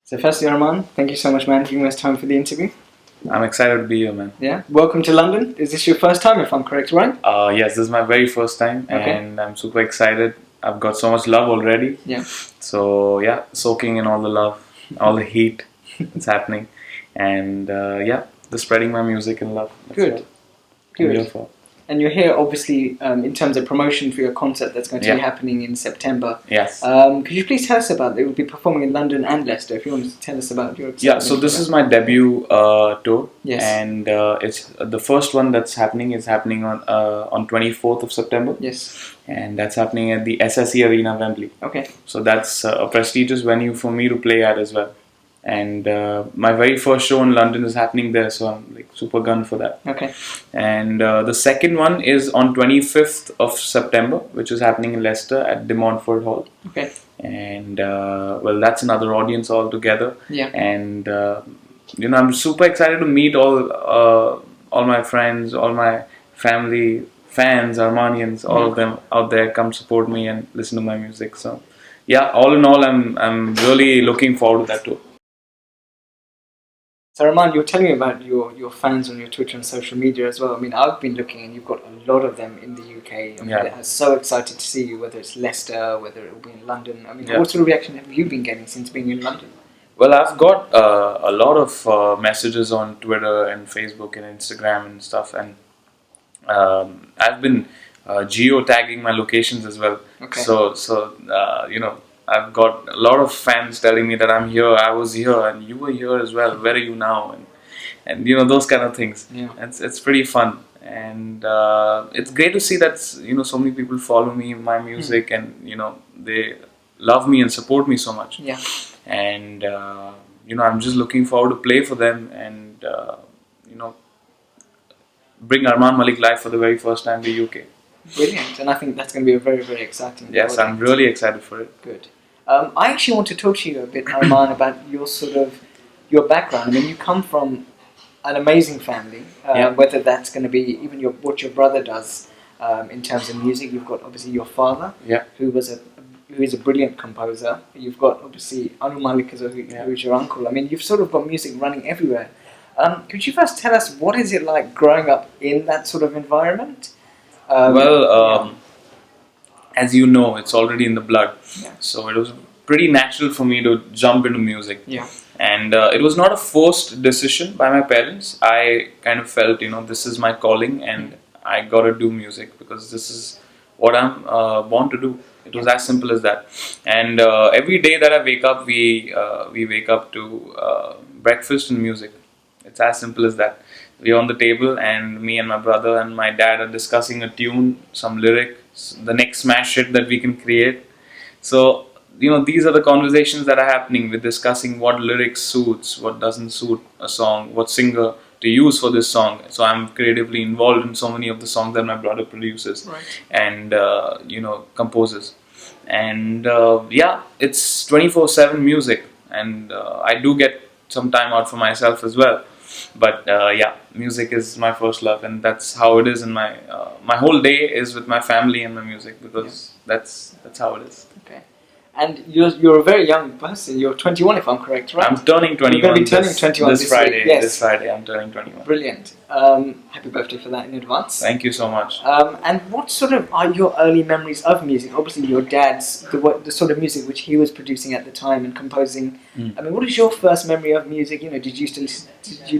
So firstly, Arman, thank you so much, man, for giving us time for the interview. I'm excited to be here, man. Yeah. Welcome to London. Is this your first time, if I'm correct, right? Yes, this is my very first time, and I'm super excited. I've got so much love already. Yeah. So yeah, soaking in all the love, all the heat that's happening, and just spreading my music and love. That's Good. what I'm Good. here for. And you're here, obviously, in terms of promotion for your concert that's going to be Yeah. happening in September. Yes. Could you please tell us about it? You'll be performing in London and Leicester. If you want to tell us about your Yeah, so this is my debut tour, Yes. and it's the first one that's happening is happening on 24th of September, Yes. and that's happening at the SSE Arena, Wembley. Okay. So that's a prestigious venue for me to play at as well. And my very first show in London is happening there, so I'm like super gun for that. Okay. And the second one is on 25th of September, which is happening in Leicester at De Montfort Hall. Okay. And well, that's another audience altogether. Yeah. And I'm super excited to meet all my friends, all my family, fans, Armanians, all of them out there. Come support me and listen to my music. So yeah, all in all, I'm really looking forward to that tour. So Arman, you were telling me about your fans on your Twitter and social media as well. I mean, I've been looking and you've got a lot of them in the UK. I mean, Yeah. they're so excited to see you, whether it's Leicester, whether it will be in London. I mean, Yeah. what sort of reaction have you been getting since being in London? Well, I've got a lot of messages on Twitter and Facebook and Instagram and stuff, and I've been geo-tagging my locations as well. Okay. So I've got a lot of fans telling me that I'm here, I was here, and you were here as well. Where are you now? And those kind of things. Yeah. It's pretty fun, and it's great to see that so many people follow me, my music, and they love me and support me so much. Yeah. And I'm just looking forward to play for them and bring Armaan Malik live for the very first time to the UK. Brilliant, and I think that's going to be a very, very exciting. Yes, project. I'm really excited for it. Good. I actually want to talk to you a bit, Arman, about your background. I mean, you come from an amazing family. Yeah. Whether that's going to be even what your brother does in terms of music. You've got obviously your father, Yeah. who is a brilliant composer. You've got obviously Hain Malik who is your uncle. I mean, you've sort of got music running everywhere. Could you first tell us what is it like growing up in that sort of environment? As you know, it's already in the blood. Yeah. So it was pretty natural for me to jump into music. Yeah. And it was not a forced decision by my parents. I kind of felt, this is my calling and I gotta do music because this is what I'm born to do. It was as simple as that. And every day that I wake up, we wake up to breakfast and music. It's as simple as that. We're on the table and me and my brother and my dad are discussing a tune, some lyrics, the next smash hit that we can create. So, these are the conversations that are happening. We're discussing what lyrics suits, what doesn't suit a song, what singer to use for this song. So I'm creatively involved in so many of the songs that my brother produces. Right. And, composes. And it's 24/7 music. And I do get some time out for myself as well. But music is my first love, and that's how it is in my whole day is with my family and my music because that's how it is. Okay. And you're a very young person. You're 21, if I'm correct, right? I'm turning 21. You're going to be turning 21 this Friday. week. Yes. This Friday, I'm turning 21. Brilliant. Happy birthday for that in advance. Thank you so much. And what sort of are your early memories of music? Obviously, your dad's the sort of music which he was producing at the time and composing. I mean, what is your first memory of music? Did you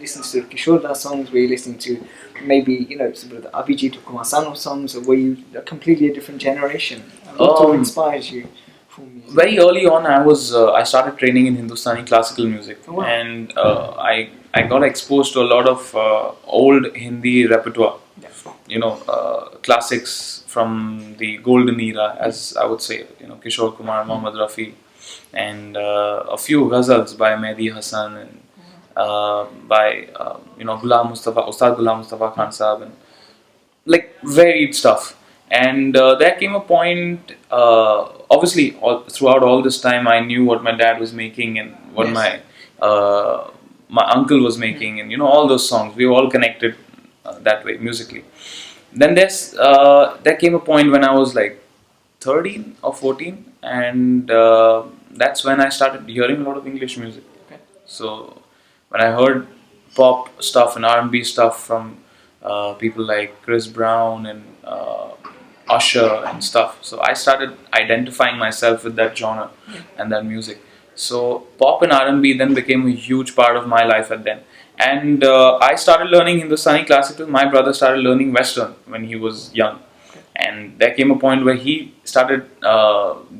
listen to Kishore Das songs? Were you listening to maybe sort of the Abhijit or Kumar Sanu songs, or were you a completely different generation? What sort of inspires you? Very early on, I started training in Hindustani classical music, oh, wow. And I got exposed to a lot of old Hindi repertoire. Yeah. Classics from the golden era, as I would say. Kishore Kumar, Mohammad Rafi, and a few ghazals by Mehdi Hassan and by Ustad Ghulam Mustafa Khan Sahab, and like varied stuff. And there came a point, obviously, throughout all this time, I knew what my dad was making and what my uncle was making, and all those songs. We were all connected that way musically. Then there came a point when I was like 13 or 14, and that's when I started hearing a lot of English music. Okay. So when I heard pop stuff and R&B stuff from people like Chris Brown and Usher and stuff, so I started identifying myself with that genre and that music. So pop and R&B then became a huge part of my life at then. And I started learning Hindustani classical. My brother started learning Western when he was young. And there came a point where he started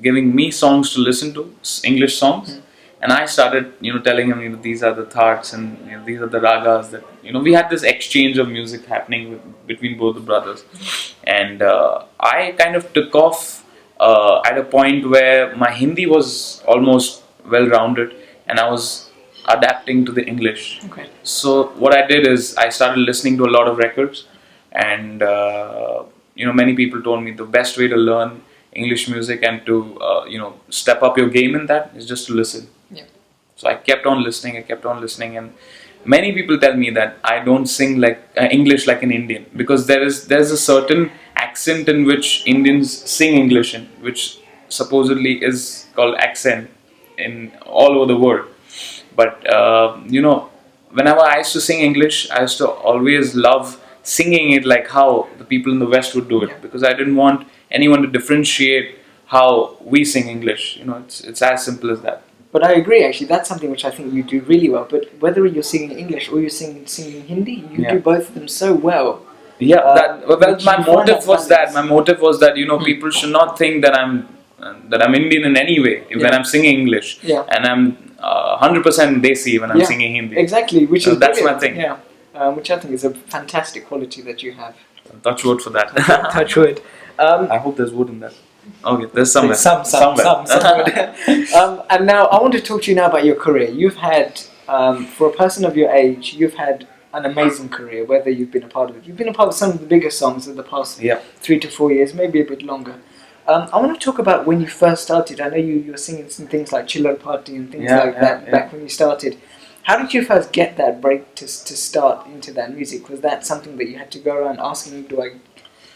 giving me songs to listen to, English songs. And I started, telling him, these are the thoughts and these are the ragas that, we had this exchange of music happening between both the brothers. And I kind of took off at a point where my Hindi was almost well-rounded and I was adapting to the English. Okay. So what I did is I started listening to a lot of records, and many people told me the best way to learn English music and to step up your game in that is just to listen. Yeah. So I kept on listening, and many people tell me that I don't sing like English like an Indian, because there's a certain accent in which Indians sing English in, which supposedly is called accent in all over the world. But whenever I used to sing English, I used to always love singing it like how the people in the West would do it, because I didn't want anyone to differentiate how we sing English. It's as simple as that. But I agree, actually, that's something which I think you do really well. But whether you're singing English or you're singing Hindi, you do both of them so well. Yeah, my motive was that. My motive was that people should not think that I'm Indian in any way when I'm singing English, and I'm 100% Desi when I'm singing Hindi. Exactly, which is that's brilliant. my thing. Yeah, which I think is a fantastic quality that you have. Touch wood for that. Touch wood. I hope there's wood in that. Okay, there's somewhere. Somewhere. And now I want to talk to you now about your career. You've had, for a person of your age, you've had an amazing career. Whether you've been a part of it, you've been a part of some of the biggest songs of the past 3 to 4 years, maybe a bit longer. I want to talk about when you first started. I know you were singing some things like Chiller Party and things like that back when you started. How did you first get that break to start into that music? Was that something that you had to go around asking, do I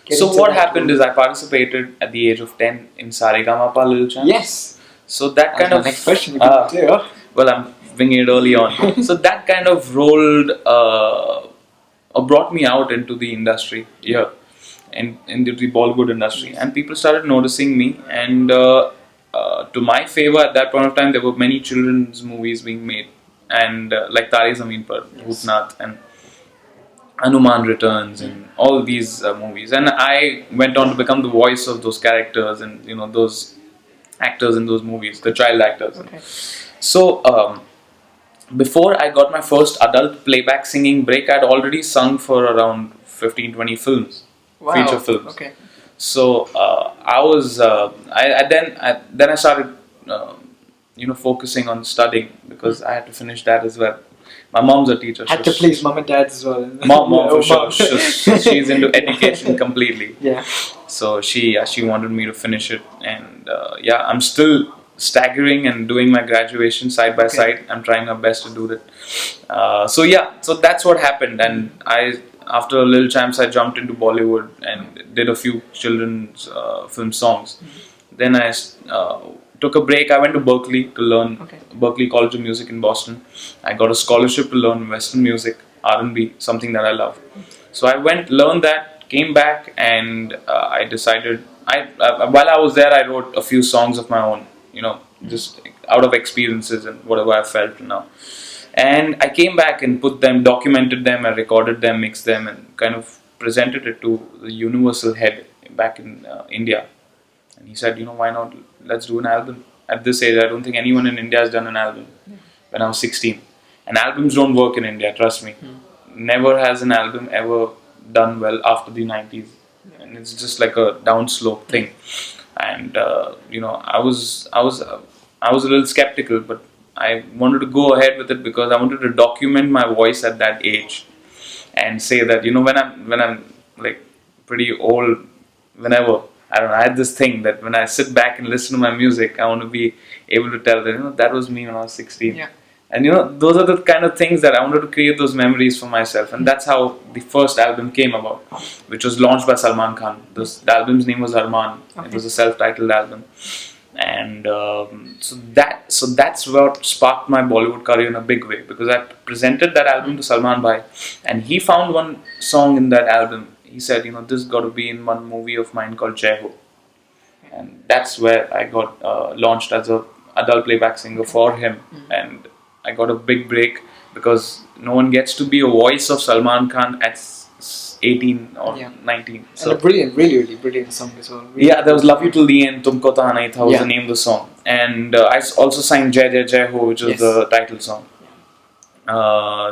get So into what that? happened is I participated at the age of 10 in Saregama Little Champs. Yes. So that kind of... next question you can do. Well, I'm winging it early on. So that kind of rolled... or brought me out into the industry here. Into the Bollywood industry, and people started noticing me, and to my favor at that point of time there were many children's movies being made, and like Tare Zameen Par, Bhootnath, and Hanuman Returns, and all these movies, and I went on to become the voice of those characters and those actors in those movies, the child actors. Okay. So before I got my first adult playback singing break, I'd already sung for around 15-20 films. Wow. Feature films. Okay. So I was then I started focusing on studying, because I had to finish that as well. My mom's a teacher. Had to please mom and dad as well. Mom for sure. She's into education completely. Yeah. So she wanted me to finish it, and I'm still staggering and doing my graduation side by side. I'm trying my best to do that. So that's what happened, and after Little Champs, I jumped into Bollywood and did a few children's film songs. Then I took a break. I went to Berkeley to learn Berkeley College of Music in Boston. I got a scholarship to learn Western music, R&B, something that I love. So I went, learned that, came back, and I decided. While I was there, I wrote a few songs of my own. Just out of experiences and whatever I felt now. And I came back and put them, documented them, I recorded them, mixed them, and kind of presented it to the Universal head back in India. And he said, why not? Let's do an album. At this age, I don't think anyone in India has done an album. When I was 16. And albums don't work in India, trust me. Never has an album ever done well after the 90s. And it's just like a downslope thing. And, I was a little skeptical, but I wanted to go ahead with it because I wanted to document my voice at that age and say that when I'm like pretty old, whenever I don't know, I had this thing that when I sit back and listen to my music, I want to be able to tell that that was me when I was 16. Yeah. And those are the kind of things that I wanted to create, those memories for myself, and that's how the first album came about, which was launched by Salman Khan. The album's name was ARMAAN. It was a self-titled album. and so that's what sparked my Bollywood career in a big way, because I presented that album to Salman Bhai, and he found one song in that album. He said, this got to be in one movie of mine called Jai Ho, and that's where I got launched as a adult playback singer for him, and I got a big break because no one gets to be a voice of Salman Khan at 18 or 19. So, and a brilliant, really, really brilliant song as well. Really there was Love You Till the End, Tumko Ta Nahi Tha was the name of the song. And I also sang Jai Jai Jai Ho, which was the title song.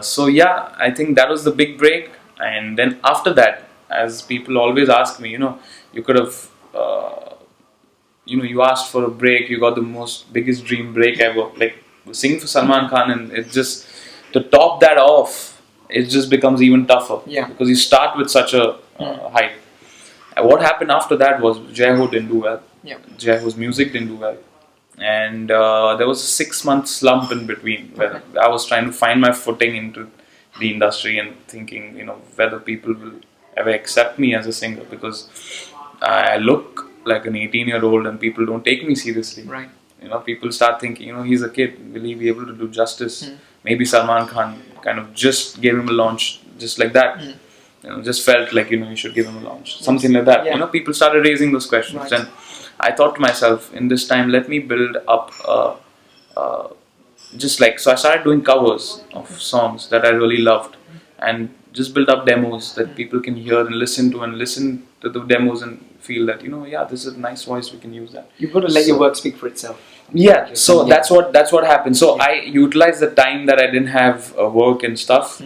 So I think that was the big break. And then after that, as people always ask me, you could have, you asked for a break, you got the biggest dream break ever. Like singing for Salman Khan, and it just, to top that off, it just becomes even tougher. Because you start with such a height. What happened after that was Jai Ho didn't do well. Jai Ho's music didn't do well. And there was a 6-month slump in between where I was trying to find my footing into the industry and thinking, whether people will ever accept me as a singer, because I look like an 18-year-old and people don't take me seriously. Right. People start thinking, he's a kid, will he be able to do justice? Maybe Salman Khan kind of just gave him a launch just like that. Just felt like, you should give him a launch. Something like that. People started raising those questions. Right. And I thought to myself, in this time, let me build up, so I started doing covers of songs that I really loved, and just built up demos that people can hear and listen to the demos and feel that, this is a nice voice, we can use that. You've got to let your work speak for itself. That's what happened. So I utilized the time that I didn't have work and stuff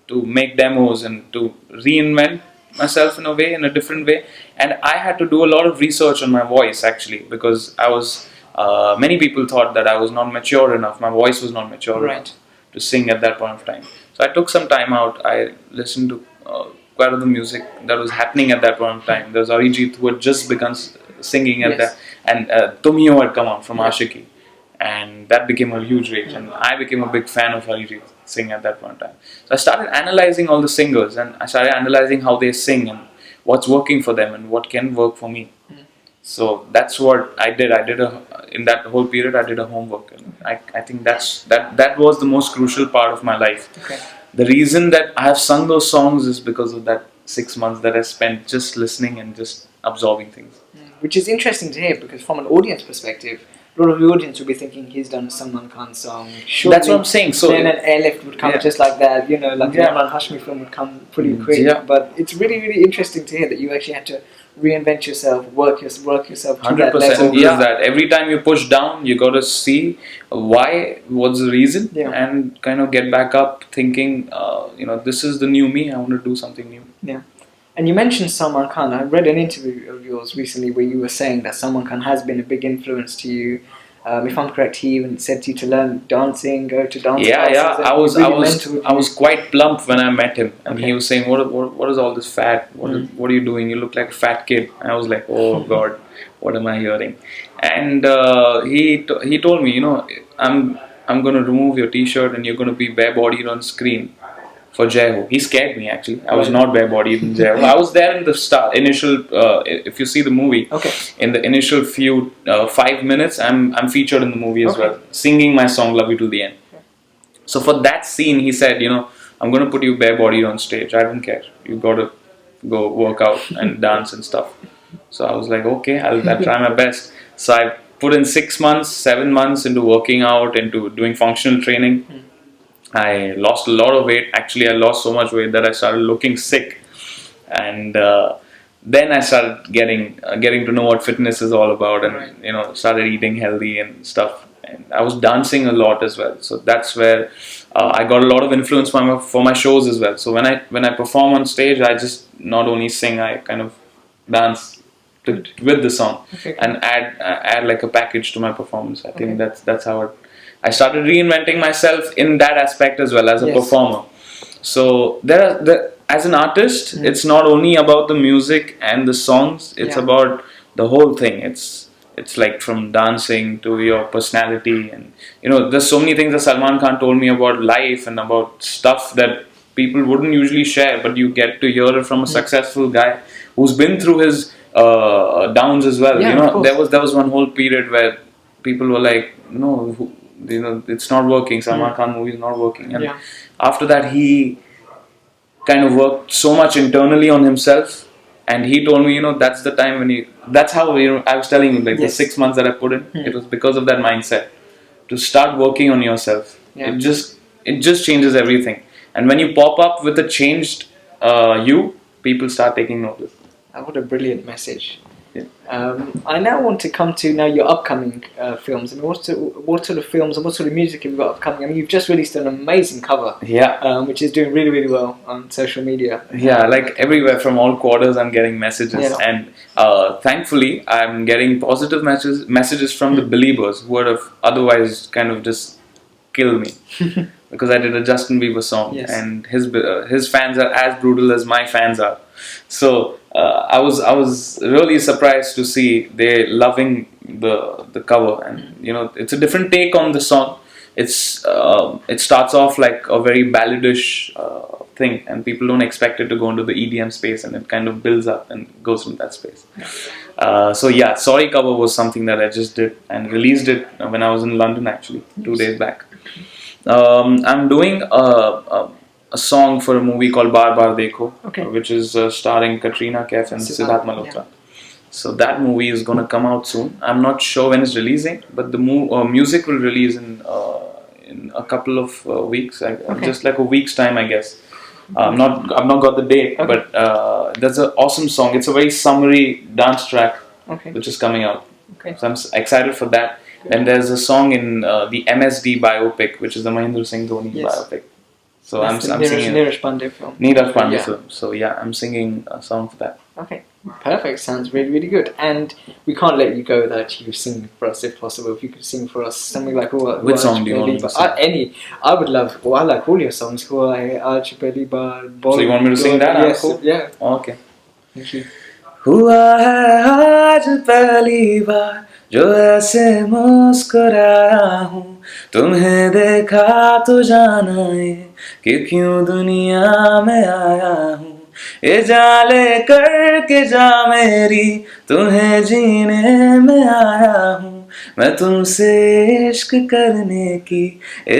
to make demos and to reinvent myself in a different way. And I had to do a lot of research on my voice, actually, because I was many people thought that I was not mature enough, my voice was not mature enough to sing at that point of time. So I took some time out. I listened to quite a lot of the music that was happening at that point of time. There was Arijit, who had just begun singing at that, and Tum Hi Ho had come out from Ashiki, and that became a huge rage, and I became a big fan of Arijit singing at that point in time. So I started analyzing all the singers, and I started analyzing how they sing and what's working for them and what can work for me. So that's what I did. In that whole period, I did a homework, and I think that was the most crucial part of my life. The reason that I have sung those songs is because of that 6 months that I spent just listening and just absorbing things. Which is interesting to hear, because from an audience perspective, a lot of the audience will be thinking he's done a Salman Khan song. Surely that's what I'm saying. So then an airlift would come just like that, like an Imran Hashmi film would come pretty quick. But it's really, really interesting to hear that you actually had to reinvent yourself, work yourself to 100%. that level. That every time you push down, you got to see what's the reason, and kind of get back up, thinking, this is the new me. I want to do something new. Yeah. And you mentioned Salman Khan. I read an interview of yours recently where you were saying that Salman Khan has been a big influence to you. If I'm correct, he even said to you to learn dancing, go to dance classes. I was quite plump when I met him, and he was saying, "What is all this fat? What are you doing? You look like a fat kid." And I was like, "Oh God, what am I hearing?" And he told me, I'm going to remove your T-shirt and you're going to be bare-bodied on screen for Jai Ho. He scared me, actually. I was not bare-bodied in Jai Ho. I was there in the initial, if you see the movie, in the initial few 5 minutes, I'm featured in the movie as well, singing my song Love You Till the End. So for that scene, he said, I'm going to put you bare-bodied on stage. I don't care. You've got to go work out and dance and stuff. So I was like, okay, I'll try my best. So I put in 6 months, 7 months into working out, into doing functional training. I lost a lot of weight. Actually, I lost so much weight that I started looking sick. And then I started getting to know what fitness is all about, and started eating healthy and stuff. And I was dancing a lot as well. So that's where I got a lot of influence for my shows as well. So when I perform on stage, I just not only sing, I kind of dance with the song and add like a package to my performance. I think that's how I started reinventing myself in that aspect as well as a performer. So as an artist, it's not only about the music and the songs, it's about the whole thing. It's like from dancing to your personality, and there's so many things that Salman Khan told me about life and about stuff that people wouldn't usually share, but you get to hear it from a successful guy who's been through his downs as well. Yeah, You of know, course. there was one whole period where people were like, no, you know, it's not working. Salman Khan movie is not working. And Yeah. after that, he kind of worked so much internally on himself. And he told me, you know, that's the time when he. That's how, you know, I was telling you, like the Yes. 6 months that I put in, it was because of that mindset to start working on yourself. Yeah. It just changes everything. And when you pop up with a changed people start taking notice. What a brilliant message. Yeah. I now want to come to your upcoming films. I mean, what sort of films and what sort of music have you got upcoming? I mean, you've just released an amazing cover, Yeah. which is doing really, really well on social media. Yeah, like everywhere from all quarters, I'm getting messages, Yeah. and thankfully, I'm getting positive messages from the believers who would have otherwise kind of just killed me because I did a Justin Bieber song, Yes. and his fans are as brutal as my fans are. So I was really surprised to see they loving the cover, and you know, it's a different take on the song. It starts off like a very balladish thing, and people don't expect it to go into the EDM space, and it kind of builds up and goes from that space. So yeah, Sorry cover was something that I just did and released it when I was in London, actually 2 days back. I'm doing a song for a movie called Baar Dekho, Okay. which is starring Katrina Kaif and Siddharth Malhotra. Yeah. So that movie is going to come out soon. I'm not sure when it's releasing, but the music will release in a couple of weeks, Okay. just like a week's time, I guess. I've not got the date, Okay. but that's an awesome song. It's a very summery dance track, Okay. which is coming out. Okay. So I'm excited for that. And there's a song in the MSD biopic, which is the Mahendra Singh Dhoni Yes. biopic. So That's I'm the singing Neeraj Pandey film. Neeraj Pandey Yeah. film. So yeah, I'm singing a song for that. Okay, perfect. Sounds really, really good. And we can't let you go without you singing for us, if possible. If you could sing for us something like Which song do you want me to sing? Any. I would love. Well, I like all your songs. Aaj Pehli Baar. So you want me to sing that? Yes. Cool. Yeah. Okay. Thank you. हुआ है आज पहली बार जो ऐसे मुस्कुराया हूँ, तुम्हें देखा तो जाना ये कि क्यों दुनिया में आया हूँ, ये जाले करके जा मेरी, तुम्हें जीने में आया हूँ, मैं तुमसे इश्क करने की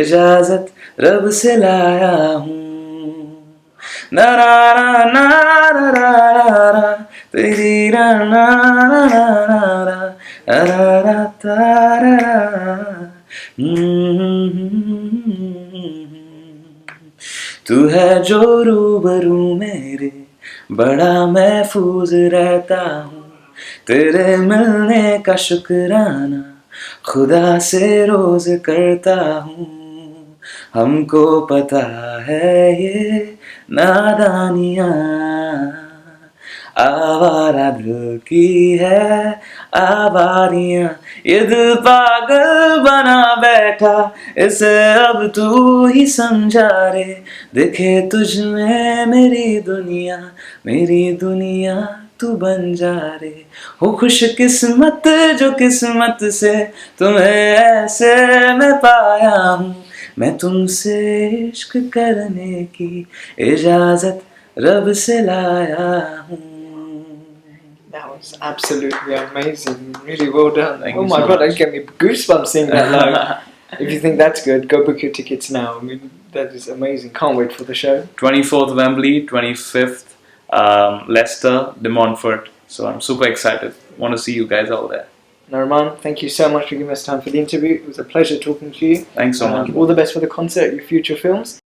इजाजत रब से लाया हूँ. Na na na na na na na, तेरी ना ना ना ना ना ना. तू है जो रूबरू मेरे, बड़ा महफूज रहता हूँ, तेरे मिलने का शुक्राना खुदा से रोज करता हूँ. हमको पता है ये नादानियाँ आवारा दिल की है आवारियाँ, ये दिल पागल बना बैठा, इसे अब तू ही समझा रे, दिखे तुझ में मेरी दुनिया तू बन जा रे. हो खुश किस्मत जो किस्मत से तुम्हें ऐसे मैं पाया हूँ, मैं तुमसे इश्क करने की इजाजत रब से लाया हूँ. That was absolutely amazing. Really well done. Thank oh you my so god, much. I get me goosebumps seeing that live. If you think that's good, go book your tickets now. I mean, that is amazing. Can't wait for the show. 24th Wembley, 25th Leicester, De Montfort. So I'm super excited. Want to see you guys all there. ARMAAN, thank you so much for giving us time for the interview. It was a pleasure talking to you. Thanks so much. All the best for the concert, your future films.